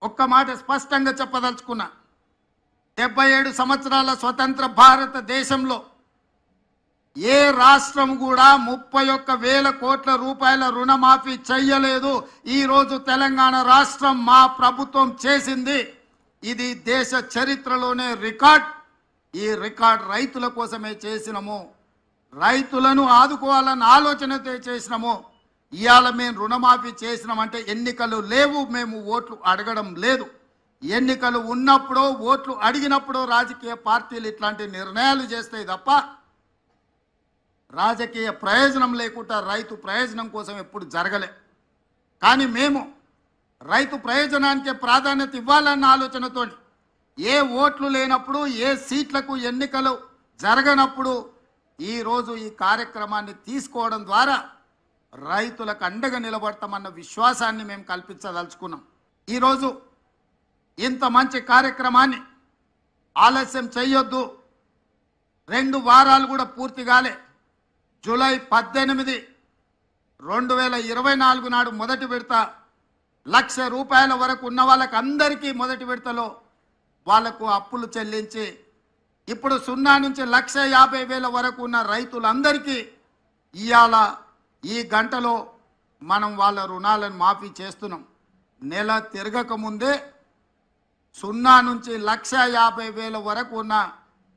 ఒక్క మాట స్పష్టంగా చెప్పదలుచుకున్నా. 77 సంవత్సరాల స్వతంత్ర భారతదేశంలో ఏ రాష్ట్రం కూడా 31,000 కోట్ల రూపాయల రుణమాఫీ చెయ్యలేదు. ఈరోజు తెలంగాణ రాష్ట్రం మా ప్రభుత్వం చేసింది. ఇది దేశ చరిత్రలోనే రికార్డ్. ఈ రికార్డ్ రైతుల కోసమే చేసినాము, రైతులను ఆదుకోవాలన్న ఆలోచనతో చేసినాము. ఇవాళ మేము రుణమాఫీ చేసినామంటే ఎన్నికలు లేవు, మేము ఓట్లు అడగడం లేదు. ఎన్నికలు ఉన్నప్పుడు ఓట్లు అడిగినప్పుడు రాజకీయ పార్టీలు ఇట్లాంటి నిర్ణయాలు చేస్తాయి తప్ప రాజకీయ ప్రయోజనం లేకుండా రైతు ప్రయోజనం కోసం ఎప్పుడు జరగలే. కానీ మేము రైతు ప్రయోజనానికి ప్రాధాన్యత ఇవ్వాలన్న ఆలోచనతో ఏ ఓట్లు లేనప్పుడు ఏ సీట్లకు ఎన్నికలు జరగనప్పుడు ఈరోజు ఈ కార్యక్రమాన్ని తీసుకోవడం ద్వారా రైతులకు అండగా నిలబడతామన్న విశ్వాసాన్ని మేము కల్పించదలుచుకున్నాం. ఈరోజు ఇంత మంచి కార్యక్రమాన్ని ఆలస్యం చేయొద్దు. 2 వారాలు కూడా పూర్తి కాలే. జూలై 18, 2024 నాడు మొదటి విడత 1,00,000 రూపాయల వరకు ఉన్న వాళ్ళకి అందరికీ మొదటి విడతలో వాళ్లకు అప్పులు చెల్లించి ఇప్పుడు 0 నుంచి 1,50,000 వరకు ఉన్న రైతులందరికీ ఇవాళ ఈ గంటలో మనం వాళ్ళ రుణాలను మాఫీ చేస్తున్నాం. నెల తిరగక ముందే 0 నుంచి 1,50,000 వరకు ఉన్న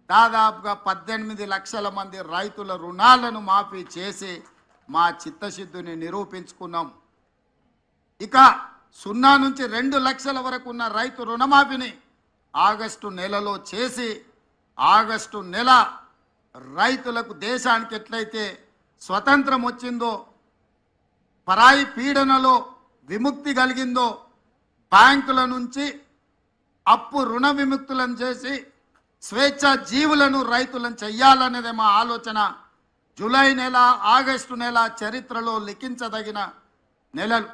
దాదాపుగా 18 లక్షల మంది రైతుల రుణాలను మాఫీ చేసి మా చిత్తశుద్ధిని నిరూపించుకున్నాం. ఇక 0 నుంచి 2 లక్షల వరకు ఉన్న రైతు రుణమాఫీని ఆగస్టు నెలలో చేసి ఆగస్టు నెల రైతులకు దేశానికి ఎట్లయితే స్వతంత్రం వచ్చిందో, పరాయి పీడనలో విముక్తి కలిగిందో, బ్యాంకుల నుంచి అప్పు రుణ విముక్తులను చేసి స్వేచ్ఛ జీవులను రైతులను చెయ్యాలనేదే మా ఆలోచన. జూలై నెల, ఆగస్టు నెల చరిత్రలో లిఖించదగిన నెలలు.